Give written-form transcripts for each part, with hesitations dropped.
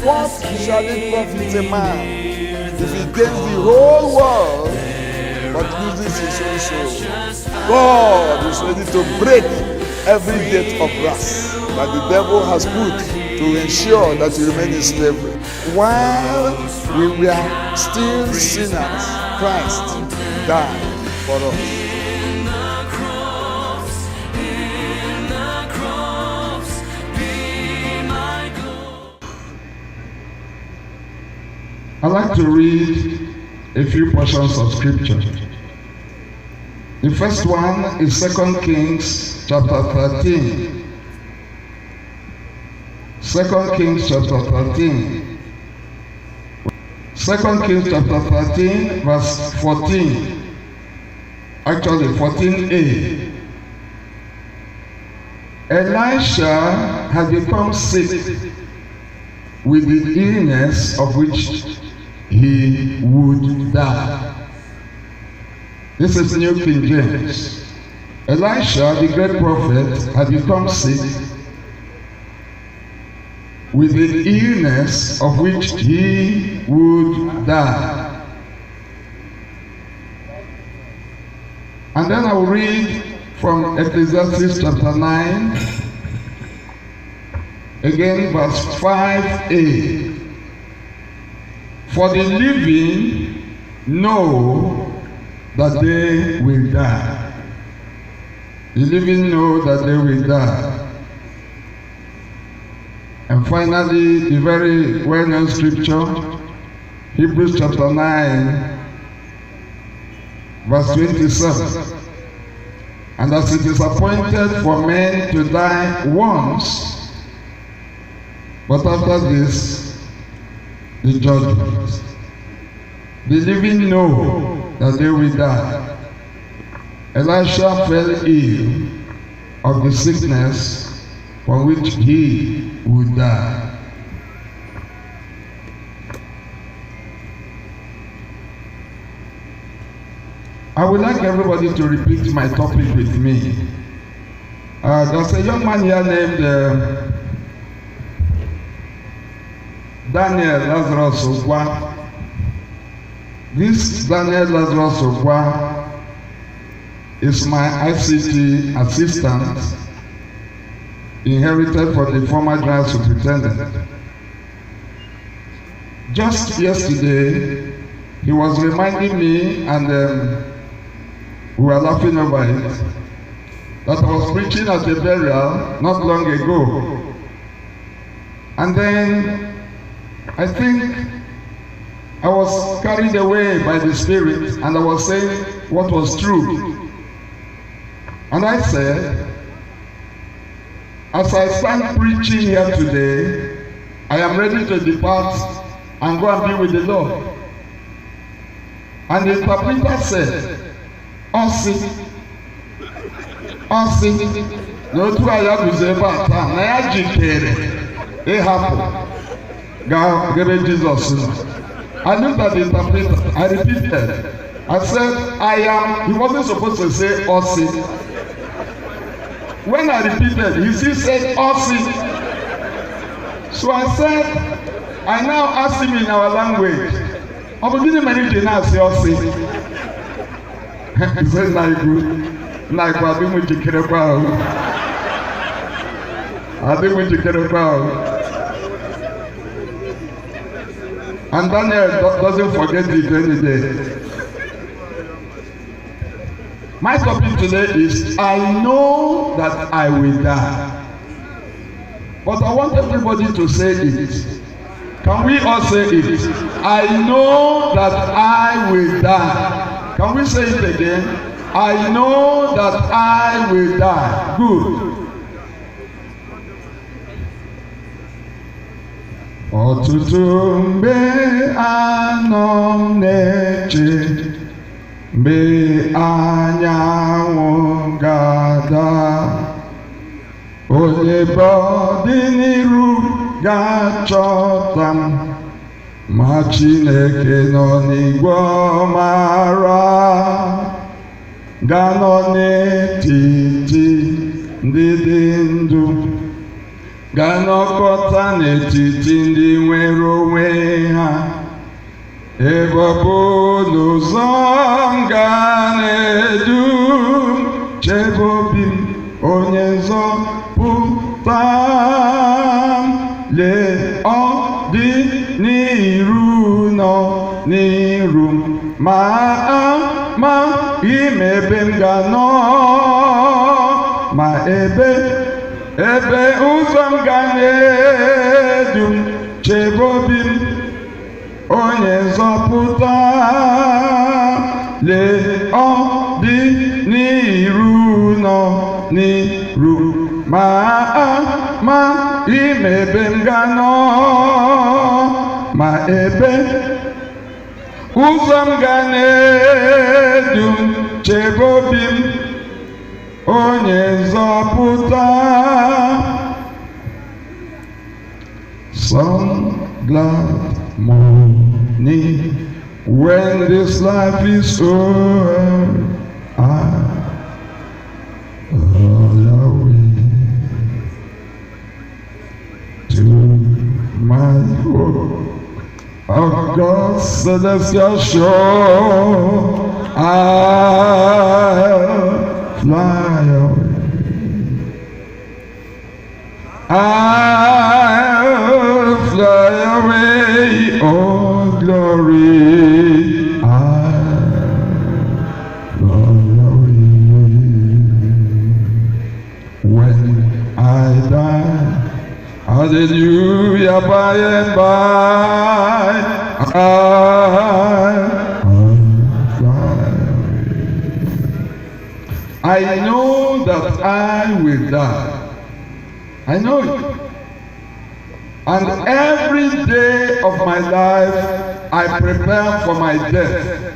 What shall it profit a man if he gains the whole world but loses his own soul? God is ready to break every debt of wrath that the devil has put to ensure that you remain in slavery. While we were still sinners, Christ died for us. I'd like to read a few portions of scripture. The first one is 2 Kings chapter 13. 2 Kings chapter 13. 2 Kings chapter 13 verse 14. Actually 14a. Elisha had become sick with the illness of which he would die. This is New King James. Elisha, the great prophet, had become sick with the illness of which he would die. And then I will read from Ecclesiastes chapter 9, again verse 5a. For the living know that they will die. The living know that they will die. And finally, the very well-known scripture, Hebrews chapter 9, verse 27. And as it is appointed for men to die once, but after this, the judgment. The living know that they will die. Elisha fell ill of the sickness from which he would die. I would like everybody to repeat my topic with me. There's a young man here named Daniel Lazarus Ogwa. This Daniel Lazarus Ogwa is my ICT assistant, inherited from the former general superintendent. Just yesterday, he was reminding me, and we were laughing over it, that I was preaching at a burial not long ago. And then I think I was carried away by the Spirit, and I was saying what was true. And I said, as I stand preaching here today, I am ready to depart and go and be with the Lord. And the interpreter said, Osi, n'otu aya guzo ebe a taa, na ya jikere ịhapụ gaa gebe Jesus nọ. I looked at the interpreter, I repeated, I said, he wasn't supposed to say Osi. When I repeated, he still said Osi. So I said, I now asked him in our language, I didn't manage to now say Osi. He said, I think we should care about. And Daniel doesn't forget it any day. My topic today is, I know that I will die. But I want everybody to say it. Can we all say it? I know that I will die. Can we say it again? I know that I will die. Good. Ọtụtụ mgbe anọ m na-eche mgbe anyanwụ ga-ada, onye bụ ọdịnihu ga-achọta m, ma Chineke nọ n'igwe ọmara, ga-anọ n'etiti ndị dị ndụ, ga-anọkọta n'etiti ndị nwere onwe ha, ebe ọ bụ n'ụzọ m ga na-edu m, chebe obi m onye nzọpụta m. Lee, ọ dị n'iru nọ n'iru m, ma ime ebe m ga-anọ, ma ebe ụzọ m ga na-edu m, chebe obi m onye nzọpụta. Lee, ọ dị n'iru nọ n'iru, ma ime ebe m ga-anọ, ma ebe ụzọ m ga na-edu m, chebe obi m onye nzọpụta. Some glad morning when this life is over, all away to my home of God's celestial shore. I'll fly away. I'll fly away, oh glory. I'll fly away. When I die, hallelujah, by and by, I'll fly away. I know that I will die. I know it. And every day of my life, I prepare for my death.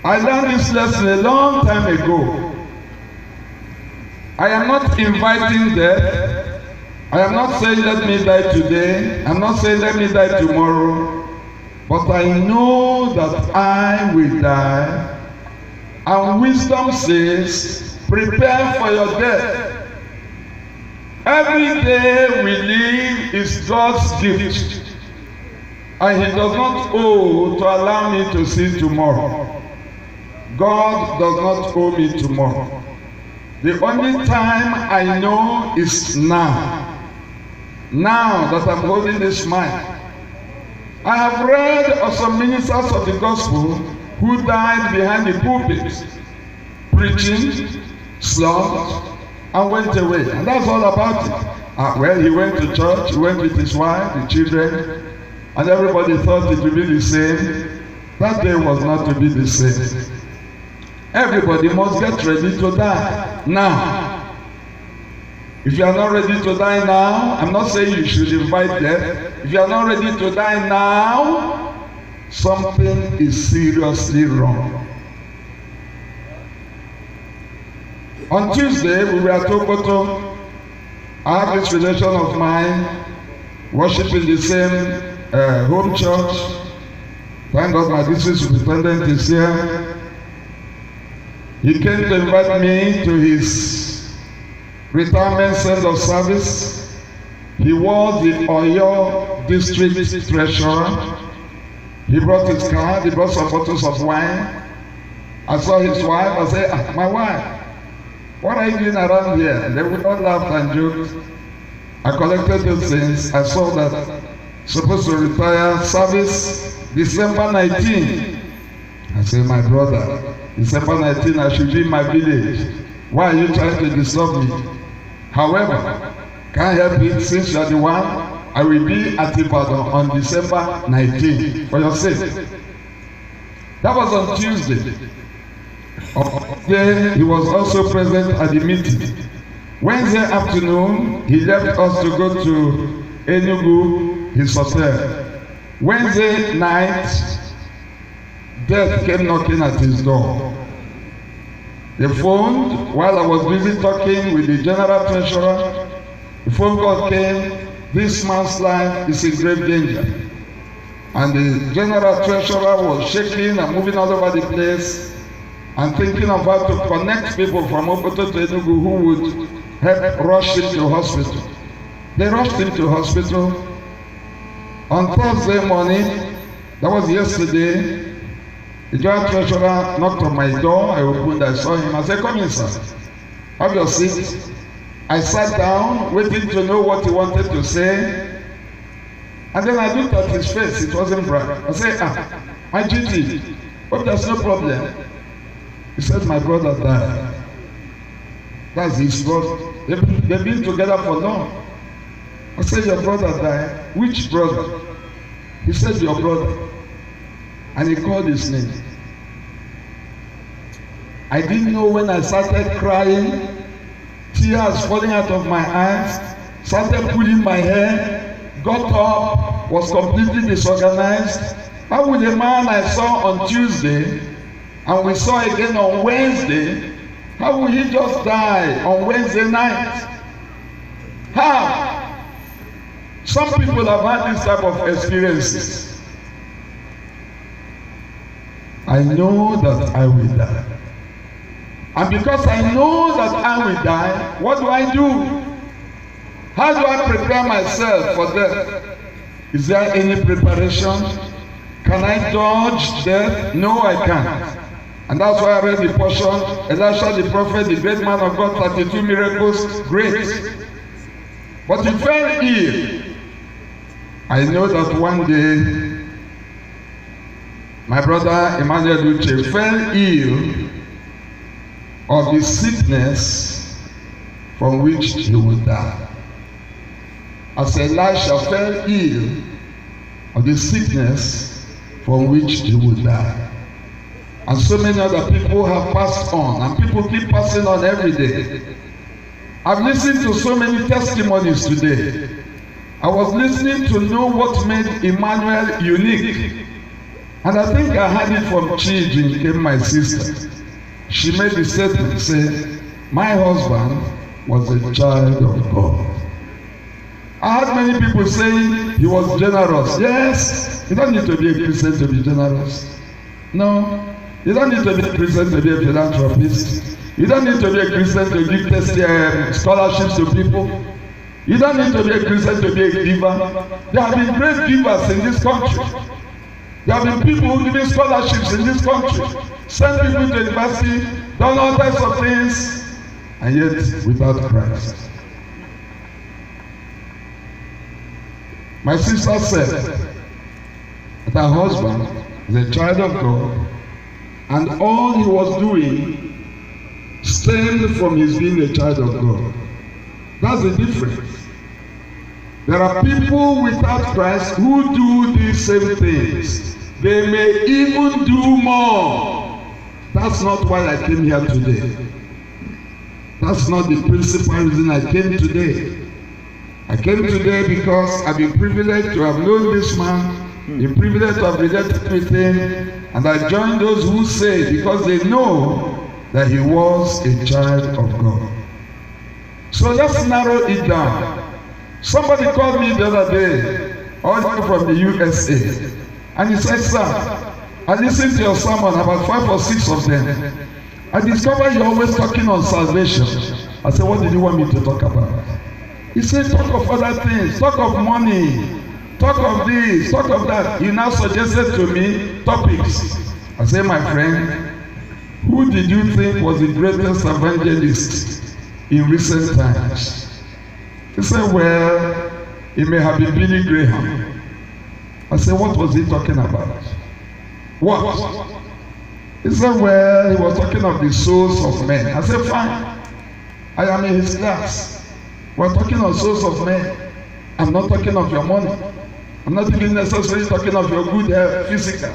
I learned this lesson a long time ago. I am not inviting death. I am not saying let me die today. I'm not saying let me die tomorrow. But I know that I will die. And wisdom says, prepare for your death. Every day we live is God's gift, and He does not owe to allow me to see tomorrow. God does not owe me tomorrow. The only time I know is now. Now that I'm holding this mic. I have read of some ministers of the gospel who died behind the pulpit, preaching, slumped, and went away. And that's all about it. Well, he went to church, he went with his wife, the children, and everybody thought it would be the same. That day was not to be the same. Everybody must get ready to die now. If you are not ready to die now, I'm not saying you should invite death. If you are not ready to die now, something is seriously wrong. On Tuesday, we were at Tokoto. I have this relation of mine, worshiping the same home church. Thank God my district superintendent is here. He came to invite me to his retirement send-off service. He was the Oyo district treasurer. He brought his card, he brought some bottles of wine. I saw his wife, I said, my wife, what are you doing around here? And they would all laugh and joke. I collected those things. I saw that supposed to retire service December 19. I said, my brother, December 19, I should be in my village. Why are you trying to disturb me? However, can't help it, since you are the one, I will be at Ibadan on December 19 for your sake. That was on Tuesday. Then he was also present at the meeting. Wednesday afternoon, he left us to go to Enugu, his hotel. Wednesday night, death came knocking at his door. They phoned while I was busy talking with the general treasurer. The phone call came, this man's life is in grave danger. And the general treasurer was shaking and moving all over the place and thinking of how to connect people from Okoto to Enugu who would help rush him to hospital. They rushed him to hospital. On Thursday morning, that was yesterday, the joint treasurer knocked on my door. I opened, I saw him. I said, "Come in, sir. Have your seat." I sat down, waiting to know what he wanted to say. And then I looked at his face. It wasn't bright. I said, my GT, hope there's no problem. He said, "My brother died." That's his brother. They've been together for long. I said, "Your brother died? Which brother?" He said, "Your brother." And he called his name. I didn't know when I started crying, tears falling out of my eyes, started pulling my hair, got up, was completely disorganized. How would a man I saw on Tuesday and we saw again on Wednesday, how will he just die on Wednesday night? How? Some people have had this type of experiences. I know that I will die. And because I know that I will die, what do I do? How do I prepare myself for death? Is there any preparation? Can I dodge death? No, I can't. And that's why I read the portion, Elisha the prophet, the great man of God, 32 miracles, great. But he fell ill. I know that one day, my brother Emmanuel Uche fell ill of the sickness from which he would die. As Elisha fell ill of the sickness from which he would die. And so many other people have passed on, and people keep passing on every day. I've listened to so many testimonies today. I was listening to know what made Emmanuel unique. And I think I heard it from Chiji, came my sister. She made the statement, say, "My husband was a child of God." I heard many people saying he was generous. Yes, you don't need to be a Christian to be generous. No, you don't need to be a Christian to be a philanthropist. You don't need to be a Christian to give scholarships to people. You don't need to be a Christian to be a giver. There have been great givers in this country. There have been people who giving scholarships in this country, send people to university, done all types of things, and yet without Christ. My sister said that her husband is a child of God, and all he was doing stemmed from his being a child of God. That's the difference. There are people without Christ who do these same things. They may even do more. That's not why I came here today. That's not the principal reason I came today. I came today because I've been privileged to have known this man, been privileged to have related with him, and I joined those who say because they know that he was a child of God. So let's narrow it down. Somebody called me the other day, all from the USA, and he said, "Sir, I listened to your sermon, about 5 or 6 of them. I discovered you're always talking on salvation." I said, "What did you want me to talk about?" He said, "Talk of other things, talk of money, talk of this, talk of that." He now suggested to me topics. I said, "My friend, who did you think was the greatest evangelist in recent times?" He said, "Well, it may have been Billy Graham." I said, "What was he talking about?" "What?" He said, "Well, he was talking of the souls of men." I said, "Fine. I am in his class. We're talking of souls of men. I'm not talking of your money. I'm not even necessarily talking of your good health, physical.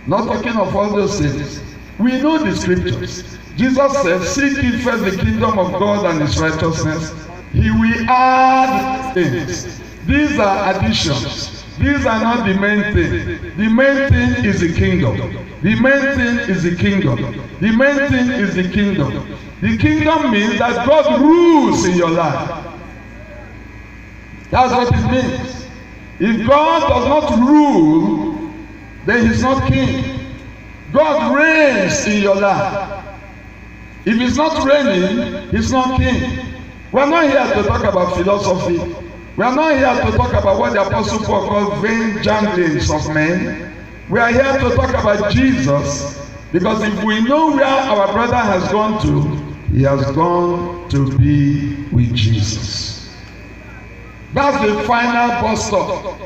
Not talking of all those things. We know the scriptures. Jesus said, "Seek ye first the kingdom of God and his righteousness. He will add things." These are additions. These are not the main thing. The main thing is the kingdom. The main thing is the kingdom. The main thing is the kingdom. The kingdom means that God rules in your life. That's what it means. If God does not rule, then he's not king. God reigns in your life. If he's not reigning, he's not king. We're not here to talk about philosophy. We are not here to talk about what the Apostle Paul called vain janglings of men. We are here to talk about Jesus, because if we know where our brother has gone to, he has gone to be with Jesus. That's the final bus stop.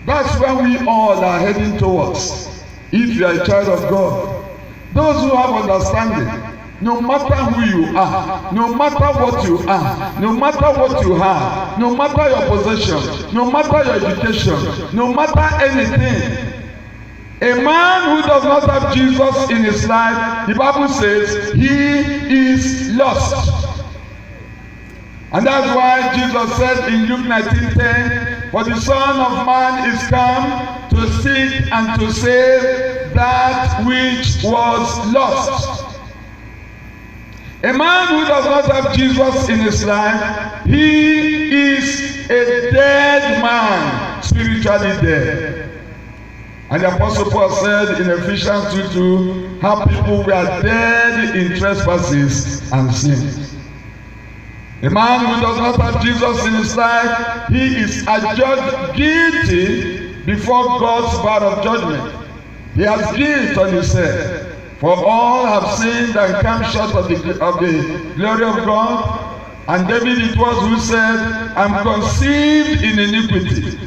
That's where we all are heading towards. If you are a child of God, those who have understanding, no matter who you are, no matter what you are, no matter what you have, no matter your possession, no matter your education, no matter anything, a man who does not have Jesus in his life, the Bible says he is lost. And that's why Jesus said in Luke 19:10, for the Son of Man is come to seek and to save that which was lost. A man who does not have Jesus in his life, he is a dead man, spiritually dead. And the Apostle Paul said in Ephesians 2:2, how people were dead in trespasses and sins. A man who does not have Jesus in his life, he is adjudged guilty before God's bar of judgment. He has guilt on his head. For all have sinned and come short of the glory of God. And David it was who said, I'm conceived in iniquity.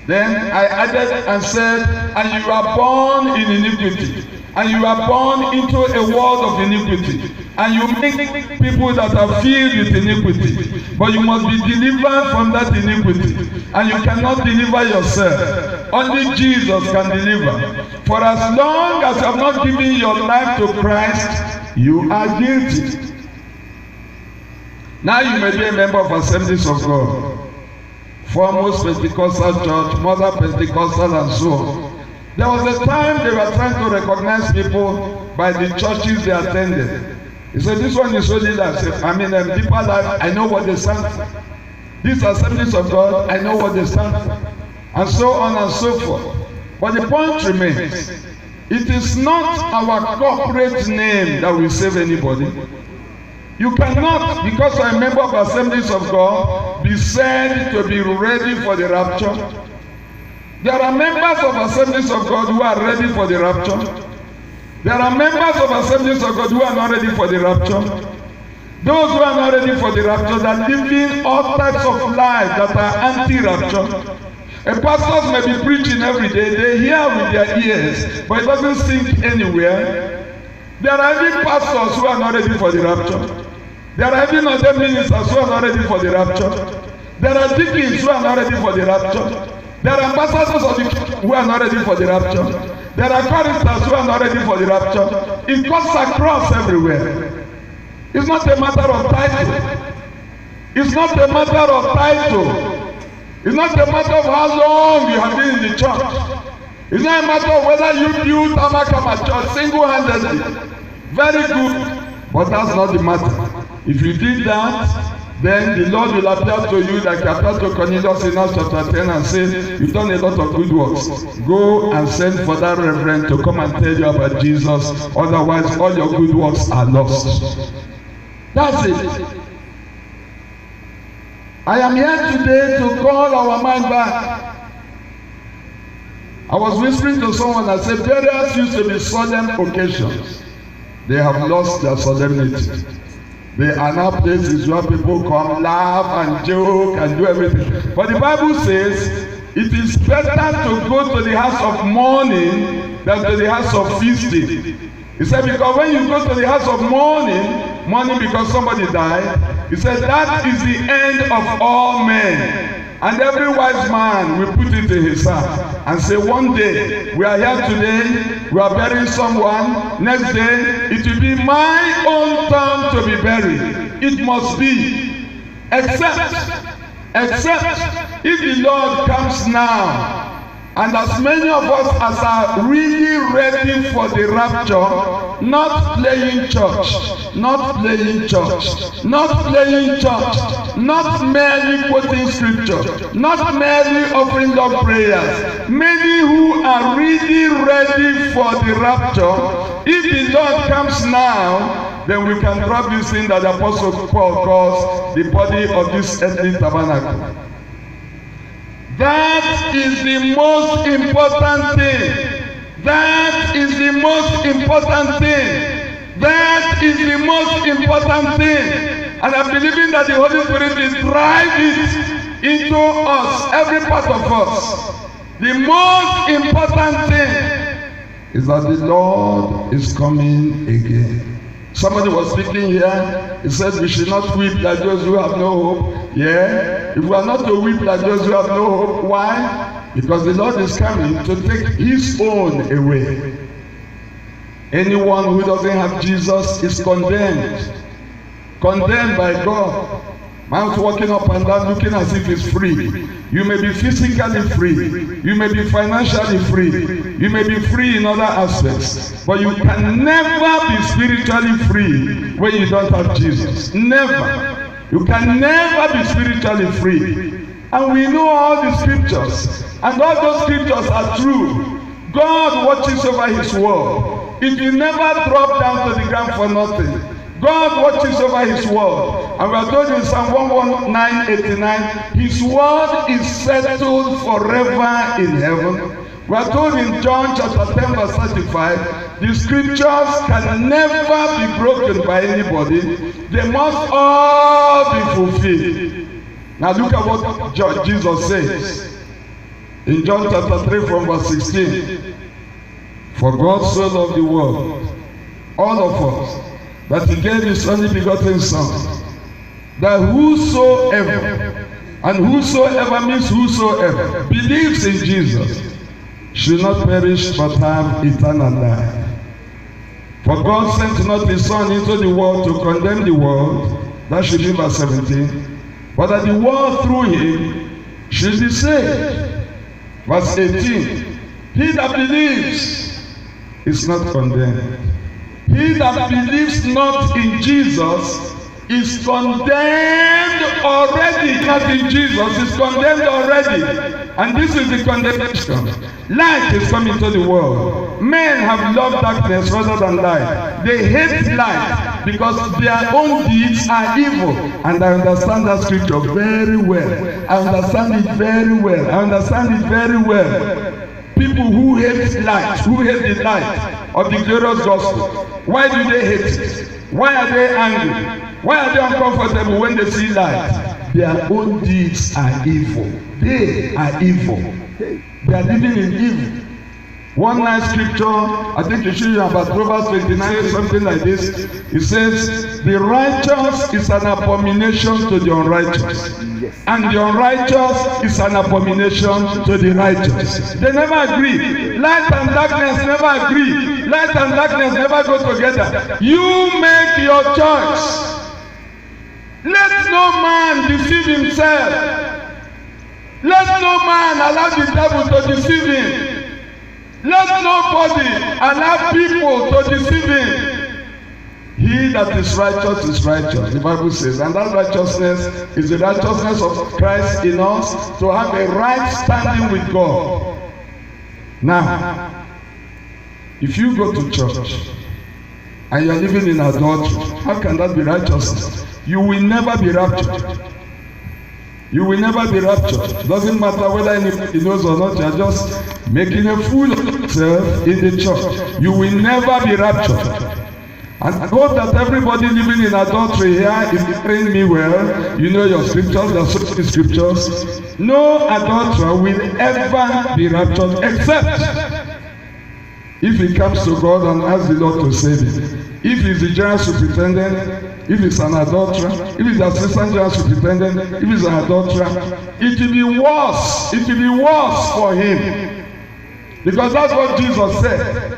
Then I added and said, and you are born in iniquity. And you are born into a world of iniquity. And you make people that are filled with iniquity. But you must be delivered from that iniquity. And you cannot deliver yourself. Only Jesus can deliver. For as long as you have not given your life to Christ, you are guilty. Now you may be a member of Assemblies of God. Foremost Pentecostal Church, Mother Pentecostal, and so on. There was a time they were trying to recognize people by the churches they attended. He said, this one is Holy Life. Deeper Life, I know what they stand for. These Assemblies of God, I know what they stand for. And so on and so forth. But the point remains, it is not our corporate name that will save anybody. You cannot, because you are a member of Assemblies of God, be said to be ready for the rapture. There are members of Assemblies of God who are ready for the rapture. There are members of Assemblies of God who are not ready for the rapture. Those who are not ready for the rapture, they are living all types of life that are anti-rapture. A pastor may be preaching every day, they hear with their ears, but it doesn't sink anywhere. There are even pastors who are not ready for the rapture. There are even other ministers who are not ready for the rapture. There are deacons who are not ready for the rapture. There are ambassadors of the king who are not ready for the rapture. There are choristers who are not ready for the rapture. It cuts across everywhere. It's not a matter of title. It's not a matter of title. It's not a matter of how long you have been in the church. It's not a matter of whether you built Amakama Church single-handedly. Very good. But that's not the matter. If you did that, then the Lord will appear to you like he appeared to Cornelius in Acts chapter 10 and say, you've done a lot of good works. Go and send for that reverend to come and tell you about Jesus. Otherwise, all your good works are lost. That's it. I am here today to call our mind back. I was whispering to someone, I said, burials used to be solemn occasions. They have lost their solemnity. They are now places where people come, laugh and joke and do everything. But the Bible says it is better to go to the house of mourning than to the house of feasting. He said, because when you go to the house of mourning because somebody died, he said that is the end of all men. And every wise man will put it in his heart and say, one day, we are here today, we are burying someone, next day, it will be my own turn to be buried. It must be. Except if the Lord comes now, and as many of us as are really ready for the rapture, not playing church, not merely quoting scripture, not merely offering up prayers. Many who are really ready for the rapture, if the Lord comes now, then we can drop this thing that the Apostle Paul calls the body of this earthly tabernacle. That is the most important thing. That is the most important thing. That is the most important thing. And I'm believing that the Holy Spirit will drive it into us, every part of us. The most important thing is that the Lord is coming again. Somebody was speaking here. He said we should not weep like those who have no hope. Yeah. If we are not to weep like those who have no hope, why? Because the Lord is coming to take his own away. Anyone who doesn't have Jesus is condemned. Condemned by God. Man's walking up and down looking as if he's free. You may be physically free. You may be financially free. You may be free in other aspects. But you can never be spiritually free when you don't have Jesus. Never. You can never be spiritually free. And we know all the scriptures. And all those scriptures are true. God watches over his word. It will never drop down to the ground for nothing. God watches over his word. And we are told in Psalm 119:89, his word is settled forever in heaven. We are told in John chapter 10 verse 35, the scriptures can never be broken by anybody. They must all be fulfilled. Now look at what Jesus says. In John chapter 3 from verse 16. For God so loved the world, all of us, that he gave his only begotten Son, that whosoever, and whosoever means whosoever, believes in Jesus, should not perish but have eternal life. For God sent not his Son into the world to condemn the world, that should be verse 17, but that the world through him should be saved. Verse 18, he that believes is not condemned. He that believes not in Jesus is condemned already. Not in Jesus, is condemned already. And this is the condemnation. Light is coming to the world. Men have loved darkness rather than light. They hate light because their own deeds are evil. And I understand that scripture very well. I understand it very well. I understand it very well. People who hate light, who hate the light of the glorious gospel. Why do they hate it? Why are they angry? Why are they uncomfortable when they see light? Their own deeds are evil. They are evil. They are living in evil. One nice scripture, I think you should have about Proverbs 29, something like this. It says, the righteous is an abomination to the unrighteous. And the unrighteous is an abomination to the righteous. They never agree. Light and darkness never agree. Light and darkness never go together. You make your choice. Let no man deceive himself. Let no man allow the devil to deceive him. Let nobody allow people to deceive him. He that is righteous, the Bible says. And that righteousness is the righteousness of Christ in us to have a right standing with God. Now, if you go to church and you are living in adultery, how can that be righteousness? You will never be raptured. You will never be raptured. Doesn't matter whether anybody knows or not, you are just making a fool of yourself in the church. You will never be raptured. And I hope that everybody living in adultery here is hearing me well. You know your scriptures, your social scriptures. No adulterer will ever be raptured except if he comes to God and asks the Lord to save him. If he's the general superintendent, if he's an adulterer, if he's the assistant general superintendent, if he's an adulterer, it will be worse. It will be worse for him. Because that's what Jesus said.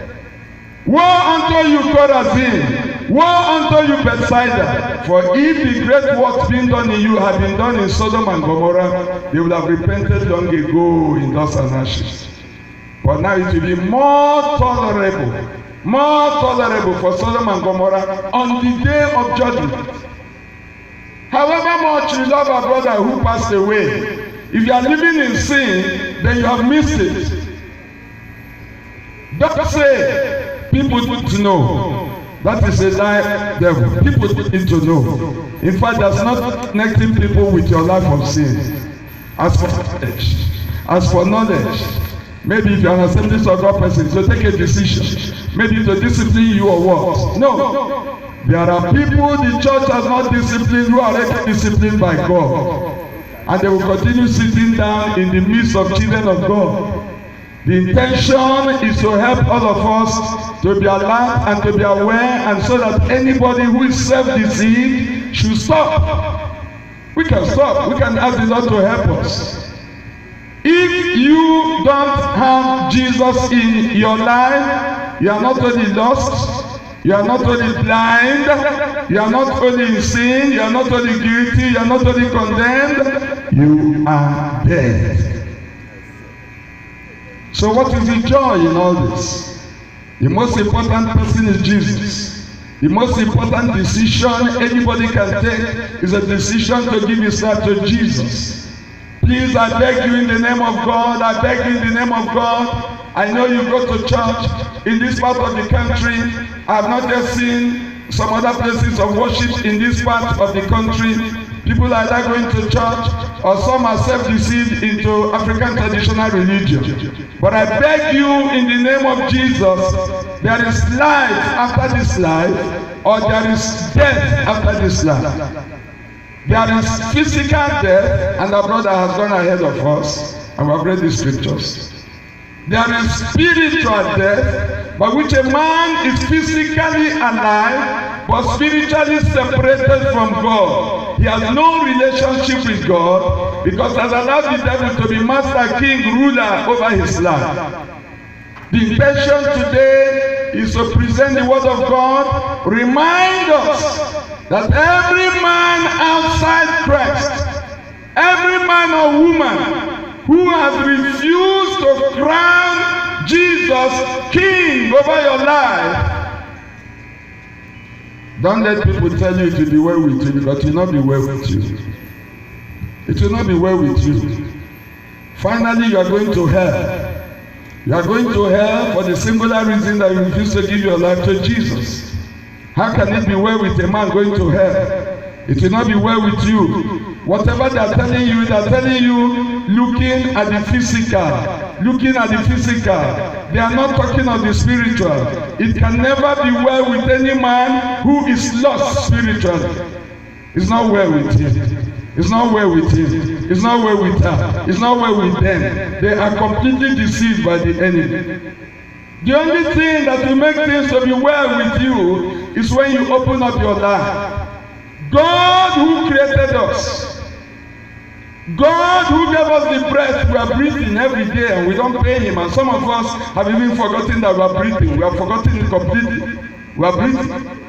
Woe unto you, Chorazin! Woe unto you, Bethsaida! For if the great works being done in you had been done in Sodom and Gomorrah, they would have repented long ago in dust and ashes. But now it will be more tolerable for Sodom and Gomorrah on the day of judgment. However much you love a brother who passed away, if you are living in sin, then you have missed it. Don't say people need to know. That is a lie, devil. People need to know. In fact, that's not connecting people with your life of sin. As for flesh. As for knowledge, maybe if you are an Assemblies of God person, so take a decision. Maybe to discipline you or what? No. There are people the church has not disciplined who are already disciplined by God. And they will continue sitting down in the midst of children of God. The intention is to help all of us to be alert and to be aware, and so that anybody who is self-deceived should stop. We can stop. We can ask the Lord to help us. If you don't have Jesus in your life, you are not only lost, you are not only blind, you are not only in sin, you are not only guilty, you are not only condemned, you are dead. So what is the joy in all this? The most important person is Jesus. The most important decision anybody can take is a decision to give his life to Jesus. Please, I beg you in the name of God, I beg you in the name of God. I know you go to church in this part of the country. I have not yet seen some other places of worship in this part of the country. People are either going to church, or some are self-deceived into African traditional religion. But I beg you in the name of Jesus, there is life after this life, or there is death after this life. There is physical death, and our brother has gone ahead of us, and we have read the scriptures. There is spiritual death, by which a man is physically alive, but spiritually separated from God. He has no relationship with God, because he has allowed the devil to be master, king, ruler over his life. The intention today is to present the word of God, remind us that every man outside Christ, every man or woman who has refused to crown Jesus king over your life, don't let people tell you it will be well with you, because it will not be well with you. It will not be well with you. Finally, you are going to hell. You are going to hell for the singular reason that you refuse to give your life to Jesus. How can it be well with a man going to hell? It will not be well with you. Whatever they are telling you looking at the physical. Looking at the physical. They are not talking of the spiritual. It can never be well with any man who is lost spiritually. It's not well with him. It's not well with him. It's not well with her. It's not well with them. They are completely deceived by the enemy. The only thing that will make things to be well with you is when you open up your life. God who created us, God who gave us the breath we are breathing every day, and we don't pay him, and some of us have even forgotten that we are breathing. We have forgotten it completely. We are breathing.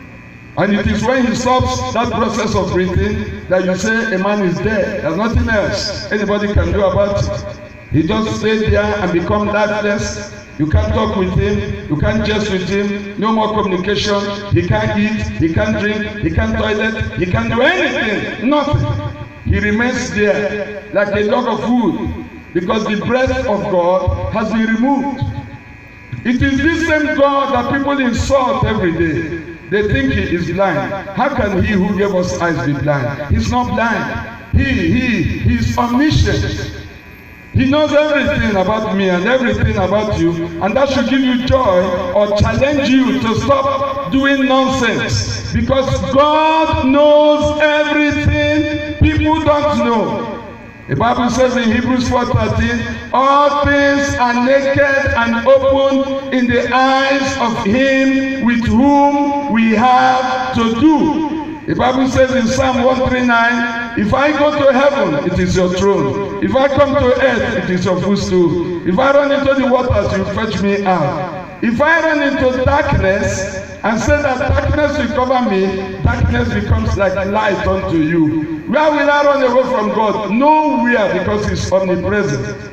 And it is when he stops that process of breathing that you say a man is dead. There's nothing else anybody can do about it. He just stays there and becomes lifeless. You can't talk with him, you can't jest with him, no more communication. He can't eat, he can't drink, he can't toilet, he can't do anything, nothing. He remains there like a log of wood, because the breath of God has been removed. It is this same God that people insult every day. They think he is blind. How can he who gave us eyes be blind? He's not blind. He is omniscient. He knows everything about me and everything about you, and that should give you joy or challenge you to stop doing nonsense, because God knows everything people don't know. The Bible says in Hebrews 4:13, all things are naked and open in the eyes of him with whom we have to do. The Bible says in Psalm 139, if I go to heaven, it is your throne. If I come to earth, it is your footstool. If I run into the waters, you fetch me out. If I run into darkness and say that darkness will cover me, darkness becomes like light unto you. Where will I run away from God? Nowhere, because he's omnipresent.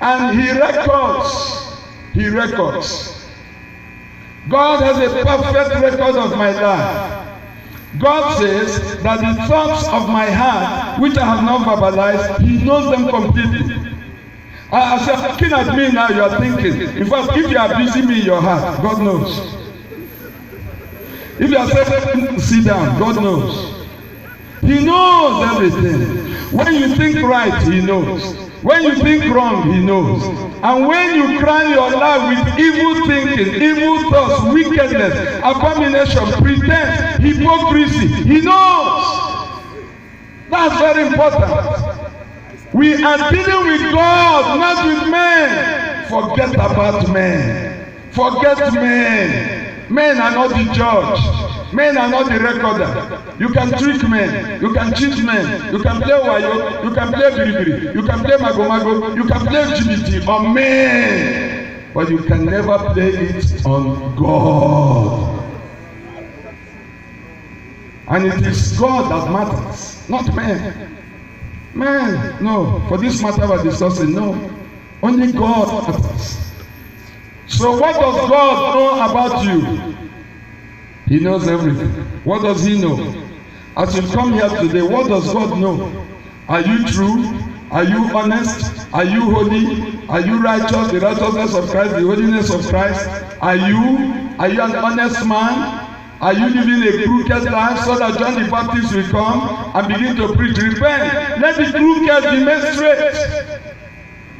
And he records. He records. God has a perfect record of my life. God says that the thoughts of my heart, which I have not verbalized, he knows them completely. As you are looking at me now, you are thinking. In fact, if you are busy me in your heart, God knows. If you are saying, sit down, God knows. He knows everything. When you think right, he knows. When you think wrong, he knows. And when you crown your life with evil thinking, evil thoughts, wickedness, abomination, pretense, hypocrisy, he knows. That's very important. We are dealing with God, not with men. Forget about men. Forget men. Men are not the judge. Men are not the recorder. You can trick men. You can cheat men. You can play wayo. You can play biribiri. You can play magomago. You can play LGBT on men. But you can never play it on God. And it is God that matters, not men. Man, no. For this matter we're discussing, no. Only God matters. So what does God know about you? He knows everything. What does he know? As you come here today, what does God know? Are you true? Are you honest? Are you holy? Are you righteous? The righteousness of Christ, the holiness of Christ. Are you an honest man? Are you living a crooked life so that John the Baptist will come and begin to preach? Repent. Let the crooked be made straight.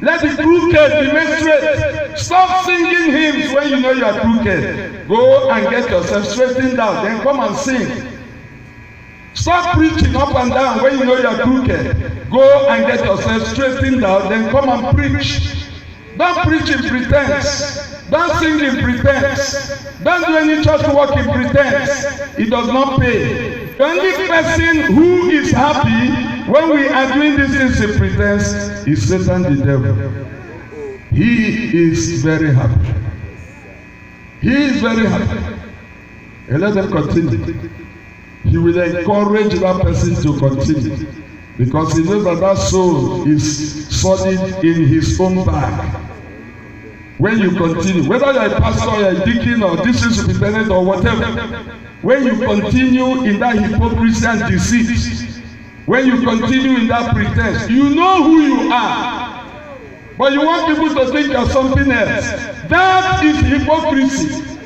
Let the crooked be made straight. Stop singing hymns when you know you are crooked. Go and get yourself straightened out. Then come and sing. Stop preaching up and down when you know you are crooked. Go and get yourself straightened out. Then come and preach. Don't preach in pretense. Don't sing in pretense. Don't do any church work in pretense. It does not pay. The only person who is happy when we are doing these things in pretense is Satan the devil. He is very happy. He is very happy. And let them continue. He will encourage that person to continue. Because he knows that that soul is solid in his own bag. When you continue, whether you're a pastor or a deacon or district superintendent or whatever, when you continue in that hypocrisy and deceit, when you continue in that pretense, you know who you are. But you want people to think you're something else. That is hypocrisy.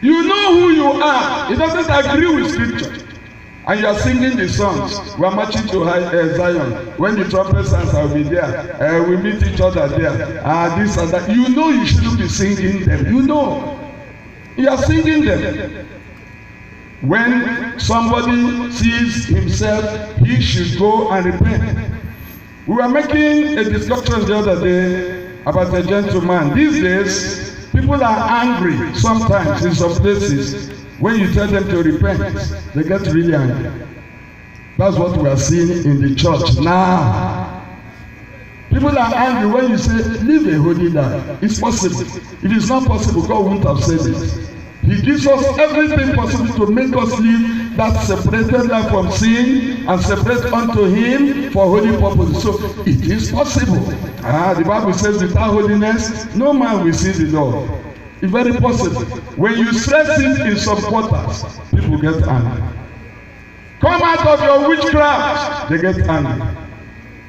You know who you are. It doesn't agree with scripture. And you are singing the songs. We are marching to Zion. When the trumpet sounds, I will be there. We meet each other there. This and that. You know you shouldn't be singing them. You know. You are singing them. When somebody sees himself, he should go and repent. We were making a discussion the other day about a gentleman. These days, people are angry sometimes in some places. When you tell them to repent, they get really angry. That's what we are seeing in the church now. People are angry when you say, live a holy life. It's possible. If it's not possible, God won't have said it. He gives us everything possible to make us live that separated life from sin and separate unto Him for holy purposes. So it is possible. The Bible says, without holiness, no man will see the Lord. It's very possible. When you stress it in some quarters, people get angry. Come out of your witchcraft, they get angry.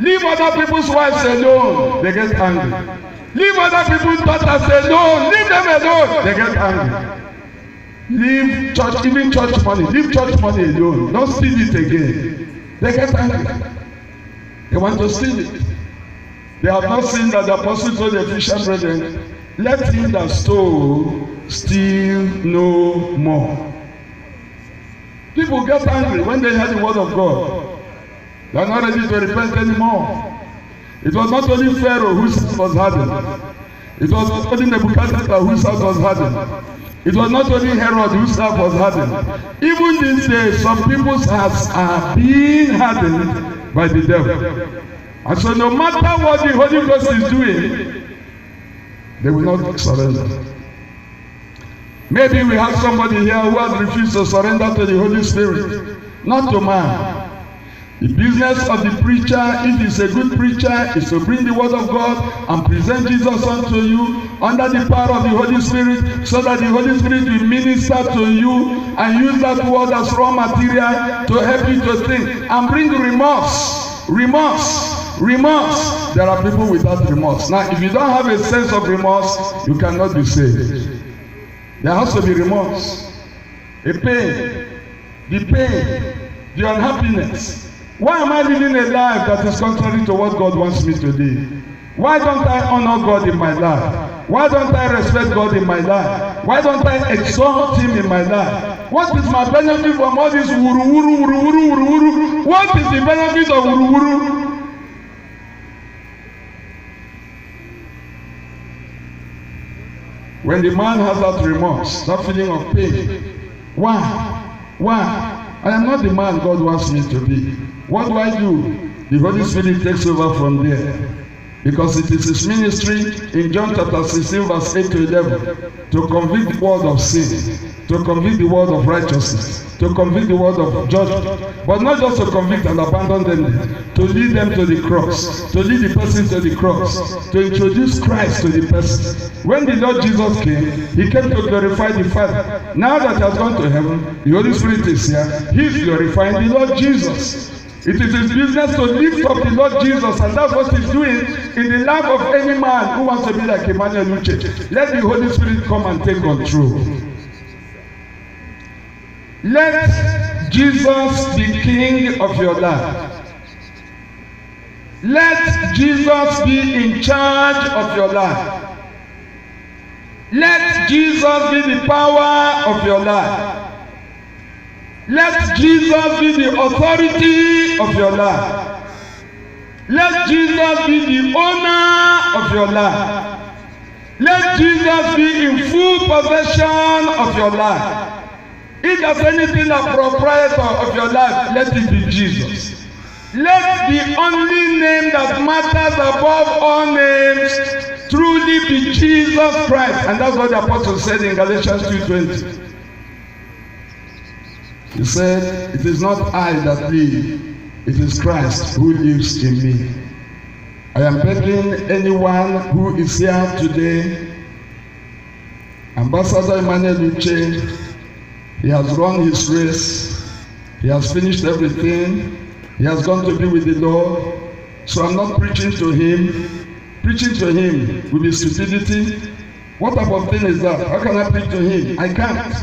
Leave other people's wives alone, they get angry. Leave other people's daughters alone, leave them alone, they get angry. Leave church, even church money, leave church money alone, don't steal it again. They get angry. They want to steal it. They have not seen that the apostle told the Ephesian brethren, let him that stole steal no more. People get angry when they hear the word of God. They are not ready to repent anymore. It was not only Pharaoh whose house was hardened. It was not only Nebuchadnezzar whose house was hardened. It was not only Herod whose house was hardened. Even these days, some people's hearts are being hardened by the devil. And so no matter what the Holy Ghost is doing, they will not surrender. Maybe we have somebody here who has refused to surrender to the Holy Spirit, not to man. The business of the preacher, if he's a good preacher, is to bring the word of God and present Jesus unto you under the power of the Holy Spirit, so that the Holy Spirit will minister to you and use that word as raw material to help you to think and bring remorse. Remorse. There are people without remorse. Now, if you don't have a sense of remorse, you cannot be saved. There has to be remorse. A pain. The pain. The unhappiness. Why am I living a life that is contrary to what God wants me to live? Why don't I honor God in my life? Why don't I respect God in my life? Why don't I exalt Him in my life? What is my benefit from all this wuru wuru wuru wuru wuru wuru? What is the benefit of wuru wuru? When the man has that remorse, that feeling of pain, why? I am not the man God wants me to be. What do? The Holy Spirit takes over from there. Because it is His ministry in John chapter 16 verse 8 to 11 to convict the world of sin, to convict the world of righteousness, to convict the world of judgment, but not just to convict and abandon them, to lead them to the cross, to lead the person to the cross, to introduce Christ to the person. When the Lord Jesus came, He came to glorify the Father. Now that He has gone to heaven, the Holy Spirit is here. He is glorifying the Lord Jesus. It is His business to lift up the Lord Jesus, and that's what He's doing in the life of any man who wants to be like Emmanuel Uche. Let the Holy Spirit come and take control. Let Jesus be King of your life. Let Jesus be in charge of your life. Let Jesus be the power of your life. Let Jesus be the authority of your life. Let Jesus be the owner of your life. Let Jesus be in full possession of your life. If there's anything a proprietor of your life, let it be Jesus. Let the only name that matters above all names truly be Jesus Christ. And that's what the apostle said in Galatians 2:20. He said, it is not I that live, it is Christ who lives in me. I am begging anyone who is here today, Ambassador Emmanuel Uche, he has run his race, he has finished everything, he has gone to be with the Lord, so I'm not preaching to him. Preaching to him will be stupidity. What type of thing is that? How can I preach to him? I can't.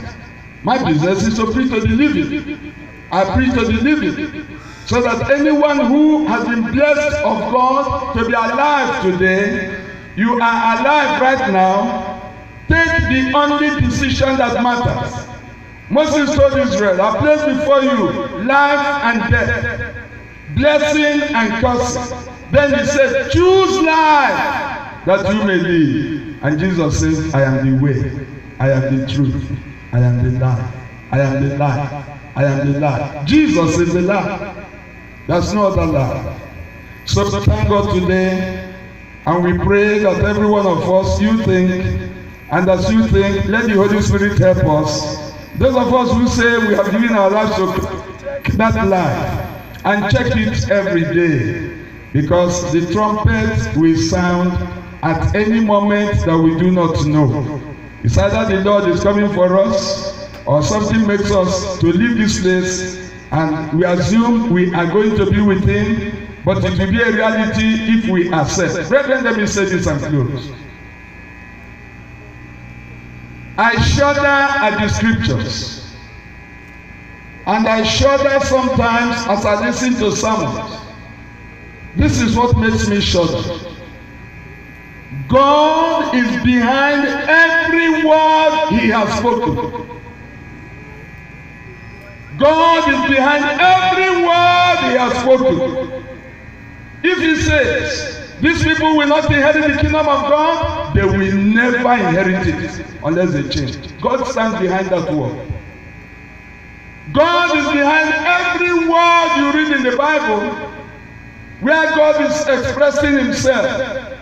My business is to preach to the living. I preach to the living. So that anyone who has been blessed of God to be alive today, you are alive right now, take the only decision that matters. Moses told Israel, I place before you life and death, blessing and cursing. Then he said, choose life that you may live. And Jesus says, I am the way, I am the truth, I am the life, I am the life, I am the life. Jesus is the life. There's no other life. So thank God today, and we pray that every one of us, you think, and as you think, let the Holy Spirit help us. Those of us who say we have given our lives to that life, and check it every day, because the trumpet will sound at any moment that we do not know. It's either the Lord is coming for us, or something makes us to leave this place, and we assume we are going to be with Him, but it will be a reality if we accept. Brethren, let me say this and close. I shudder at the scriptures, and I shudder sometimes as I listen to sermons. This is what makes me shudder. God is behind every word He has spoken. God is behind every word He has spoken. If He says, these people will not inherit the kingdom of God, they will never inherit it unless they change. God stands behind that word. God is behind every word you read in the Bible, where God is expressing Himself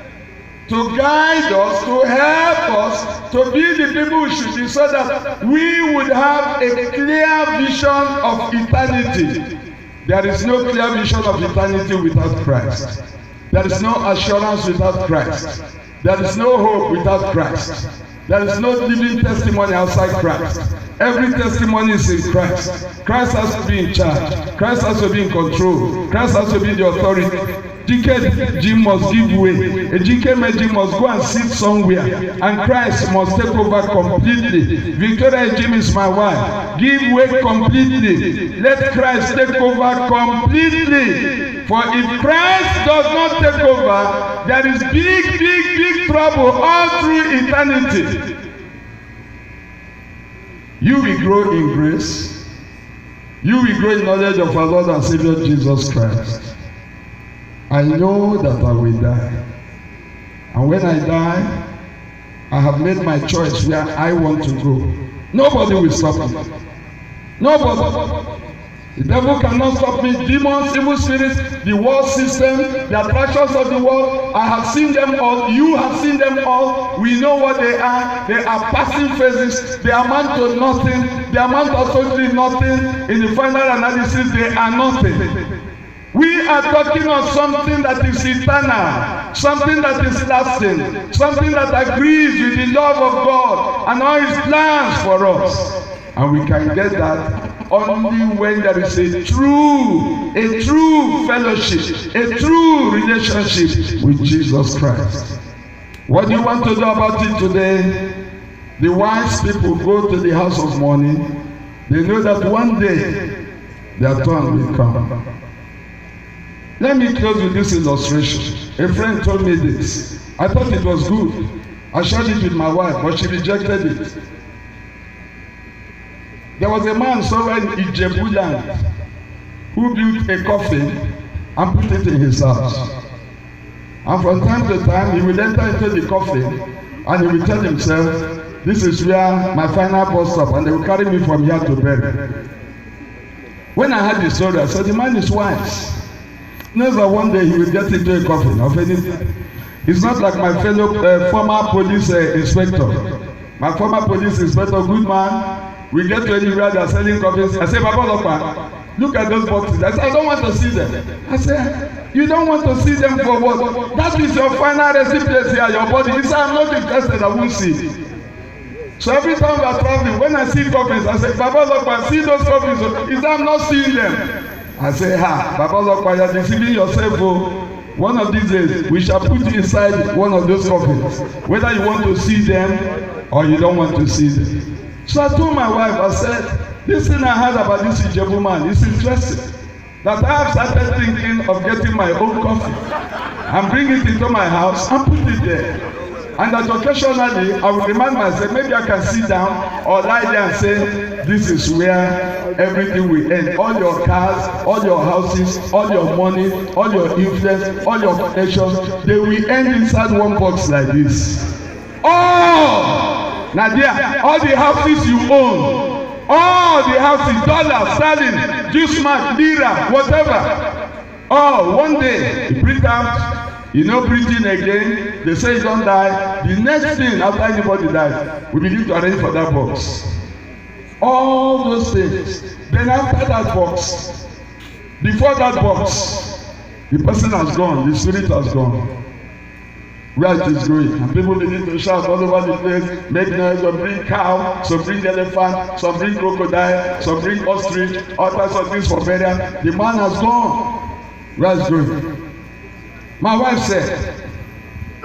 to guide us, to help us, to be the people we should be, so that we would have a clear vision of eternity. There is no clear vision of eternity without Christ. There is no assurance without Christ. There is no hope without Christ. There is no living testimony outside Christ. Every testimony is in Christ. Christ has to be in charge. Christ has to be in control. Christ has to be the authority. GK Jim must give way. A GK Jim must go and sit somewhere, and Christ must take over completely. Victoria Jim is my wife. Give way completely. Let Christ take over completely. For if Christ does not take over, there is big trouble all through eternity. You will grow in grace. You will grow in knowledge of our Lord and Savior Jesus Christ. I know that I will die. And when I die, I have made my choice where I want to go. Nobody will stop me. Nobody. The devil cannot stop me. Demons, evil spirits, the world system, the attractions of the world, I have seen them all. You have seen them all. We know what they are. They are passing phases. They amount to nothing. They amount to absolutely nothing. In the final analysis, they are nothing. We are talking of something that is eternal, something that is lasting, something that agrees with the love of God and all His plans for us. And we can get that only when there is a true fellowship, a true relationship with Jesus Christ. What do you want to do about it today? The wise people go to the house of mourning. They know that one day their turn will come. Let me close with this illustration. A friend told me this. I thought it was good. I shared it with my wife, but she rejected it. There was a man somewhere in Ijebu land who built a coffin and put it in his house. And from time to time, he will enter into the coffin and he will tell himself, this is where my final bus stop, and they will carry me from here to bury. When I heard the story, I said, the man is wise. Never one day he will get into a coffin of anything. It's not like my fellow former police inspector. My former police inspector, good man, we get to anywhere they are selling coffins. I say, Papa Lopa, look at those boxes. I say, I don't want to see them. I say, you don't want to see them for what? That is your final resting place here, your body. He said, I'm not interested, I won't see. So every time we are traveling, when I see coffins, I say, Papa Lopa, see those coffins. He said, I'm not seeing them. I say, Papa Lopa, you are deceiving yourself. Oh. One of these days, we shall put inside one of those coffins, whether you want to see them or you don't want to see them. So I told my wife, I said, this thing I heard about this Ijebu man is interesting. That I have started thinking of getting my own coffin and bring it into my house and put it there. And that occasionally I will remind myself, maybe I can sit down or lie there and say, this is where everything will end. All your cars, all your houses, all your money, all your influence, all your connections, they will end inside one box like this. Oh! Nadia, all the houses you own, all the houses, dollars, sterling, juice mark, lira, whatever. Oh, one day, you breathe out. You know, breathing again, they say you don't die. The next thing after anybody dies, we begin to arrange for that box. All those things. Then after that box, before that box, the person has gone, the spirit has gone. Where it is going. And people begin to shout all over the place, make noise, some bring cow, some bring elephant, some bring crocodile, some bring ostrich, all types of things for burial. The man has gone. Where is going? My wife said,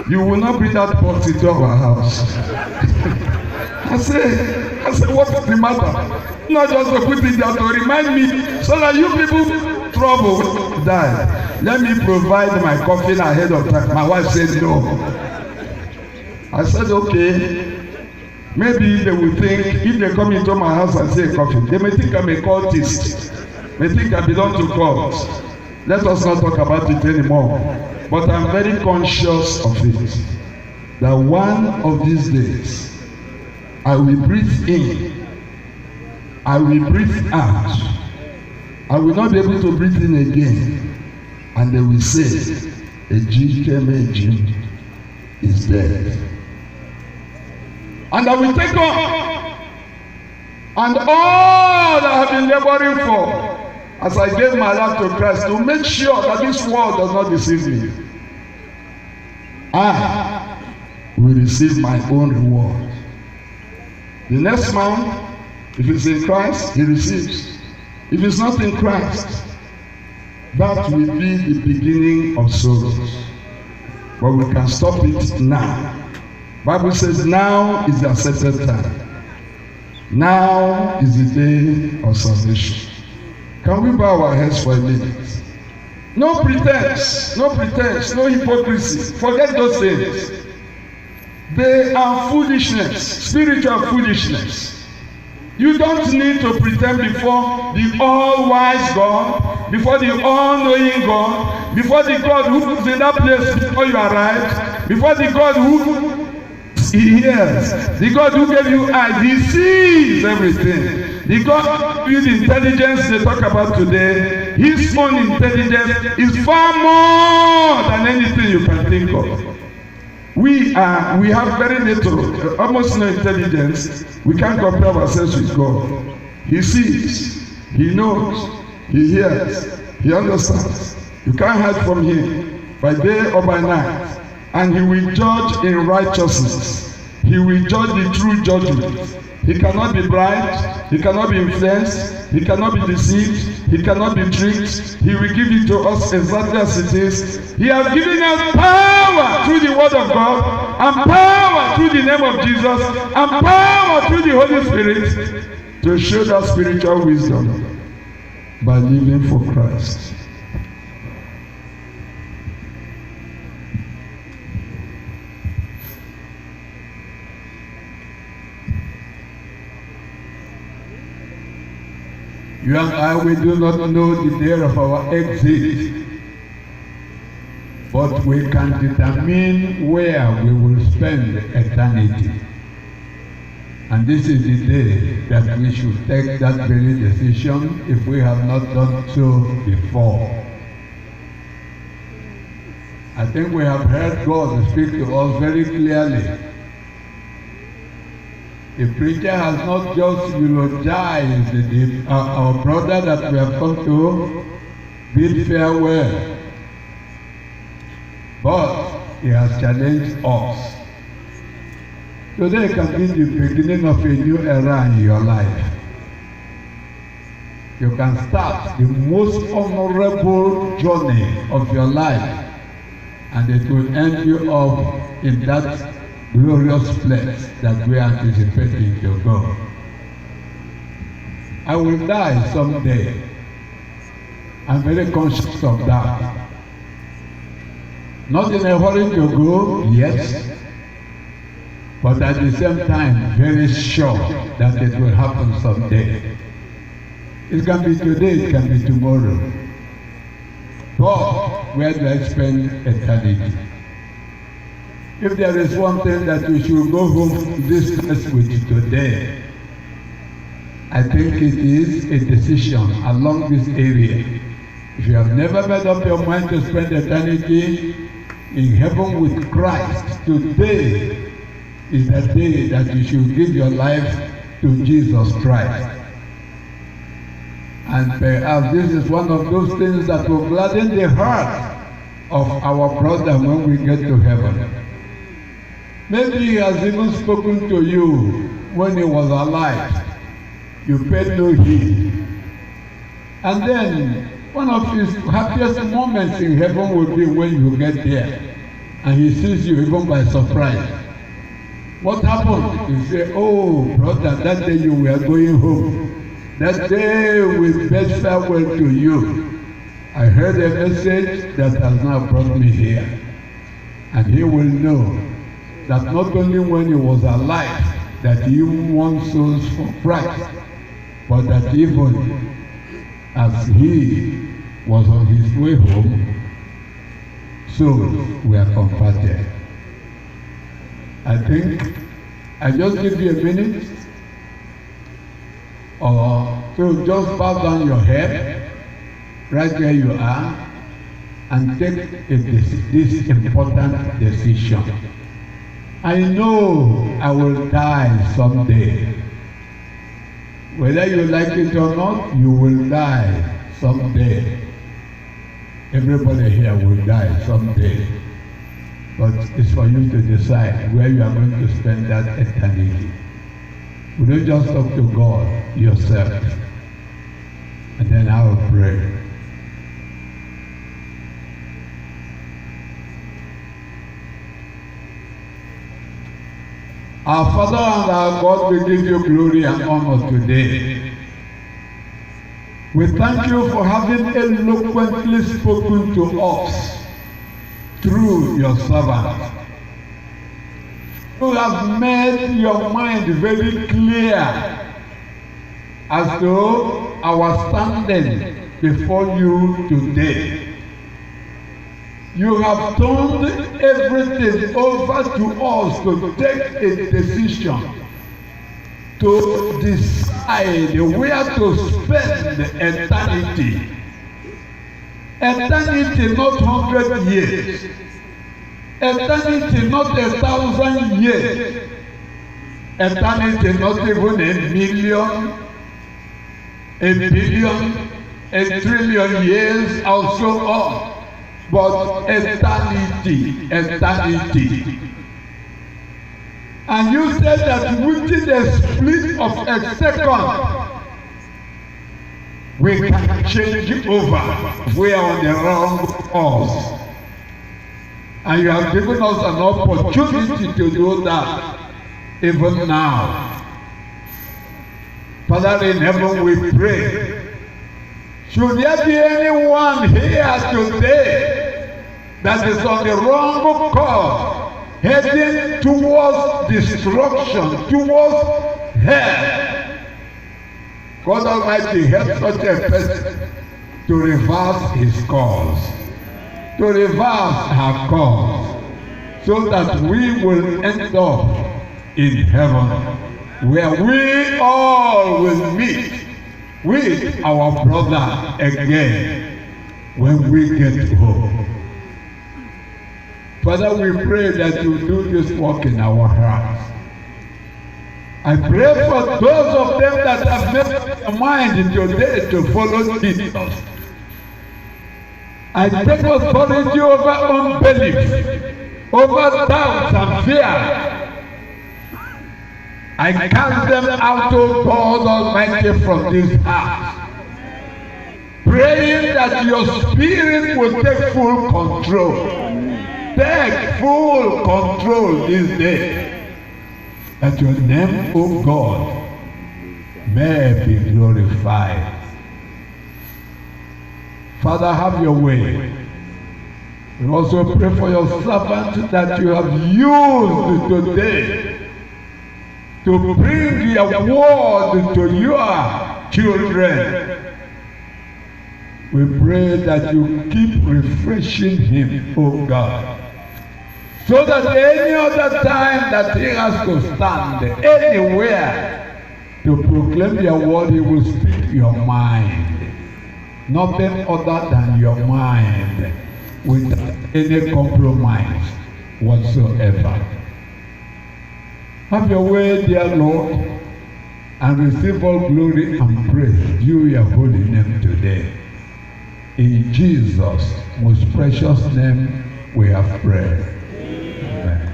you will not bring that pot into our house. I said, what is the matter? Not just to put it there to remind me so that you people trouble die. Let me provide my coffin ahead of time. My wife said no. I said, okay. Maybe they will think, if they come into my house and say a coffin, they may think I'm a cultist. May think I belong to cults. Let us not talk about it anymore. But I'm very conscious of it. That one of these days, I will breathe in. I will breathe out. I will not be able to breathe in again. And they will say, Ejike Jim is dead. And I will take on. And all that I have been laboring for, as I gave my life to Christ, to make sure that this world does not deceive me, I will receive my own reward The next man, if he's in Christ, he receives. If he's not in Christ, that will be the beginning of sorrows. But we can stop it now. Bible says now is the accepted time. Now is the day of salvation. Can we bow our heads for a minute? No pretense, no hypocrisy. Forget those things. They are foolishness, spiritual foolishness. You don't need to pretend before the all-wise God, before the all-knowing God, before the God who was in that place before you arrived, before the God who He hears, the God who gave you eyes, He sees everything. The God with intelligence they talk about today, His own intelligence is far more than anything you can think of. We have very little, almost no intelligence. We can't compare ourselves with God. He sees, He knows, He hears, He understands. You can't hide from Him by day or by night. And He will judge in righteousness. He will judge the true judgment. He cannot be bribed. He cannot be influenced. He cannot be deceived. He cannot be tricked. He will give it to us exactly as it is. He has given us power through the word of God, and power through the name of Jesus, and power through the Holy Spirit to show that spiritual wisdom by living for Christ. You and I, we do not know the day of our exit, but we can determine where we will spend eternity. And this is the day that we should take that very decision if we have not done so before. I think we have heard God speak to us very clearly. The preacher has not just eulogized our brother that we have come to bid farewell, but he has challenged us. Today can be the beginning of a new era in your life. You can start the most honorable journey of your life, and it will end you up in that glorious place that we are anticipating to go. I will die someday. I'm very conscious of that. Not in a hurry to go, yes, but at the same time, very sure that it will happen someday. It can be today, it can be tomorrow. But where do I spend eternity? If there is one thing that we should go home to this place with today, I think it is a decision along this area. If you have never made up your mind to spend eternity in heaven with Christ, today is the day that you should give your life to Jesus Christ. And perhaps this is one of those things that will gladden the heart of our brother when we get to heaven. Maybe he has even spoken to you when he was alive. You paid no heed. And then one of his happiest moments in heaven will be when you get there and he sees you even by surprise. What happened? You say, oh brother, that day you were going home. That day we bid farewell to you. I heard a message that has now brought me here. And he will know that not only when he was alive that he won souls for Christ, but that even as he was on his way home, souls were converted. I think I just give you a minute or so just bow down your head right where you are and take this important decision. I know I will die someday. Whether you like it or not, you will die someday. Everybody here will die someday. But it's for you to decide where you are going to spend that eternity. Will you just talk to God yourself? And then I will pray. Our Father and our God, we give you glory and honor today. We thank you for having eloquently spoken to us through your servant. You have made your mind very clear as to our standing before you today. You have turned everything over to us to take a decision, to decide where to spend eternity. Eternity, not 100 years. Eternity, not 1,000 years. Eternity, not even 1,000,000, 1,000,000,000, 1,000,000,000,000 years, and so on. But eternity, eternity. And you said that within a split of a second, we can change over. We are on the wrong course. And you have given us an opportunity to do that even now. Father in heaven, we pray. Should there be anyone here today that is on the wrong course, heading towards destruction, towards hell, God Almighty help such a person to reverse his course, to reverse her course, so that we will end up in heaven, where we all will meet with our brother again when we get home. Father, we pray that you do this work in our hearts. I pray for those of them that have made up their mind today to follow Jesus. I take authority over unbelief, over doubt and fear. I cast them out, of God Almighty, from this house, praying that your spirit will take full control. Take full control this day, that your name, O God, may be glorified. Father, have your way. We also pray for your servant that you have used today to bring your word to your children. We pray that you keep refreshing him, O God, so that any other time that he has to stand anywhere to proclaim your word, he will speak your mind. Nothing other than your mind, without any compromise whatsoever. Have your way, dear Lord, and receive all glory and praise due your holy name today. In Jesus' most precious name we have prayed. Amen.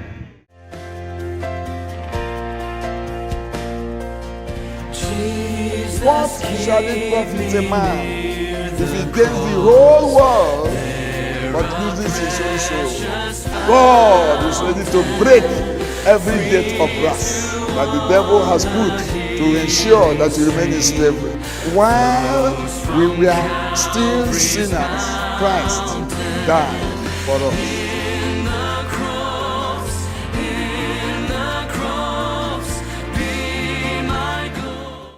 What shall it profit a man if he gains the whole world but loses his own soul? God is ready to break every debt of brass that the devil has put to ensure that you remain in slavery. While we were still sinners, Christ died for us.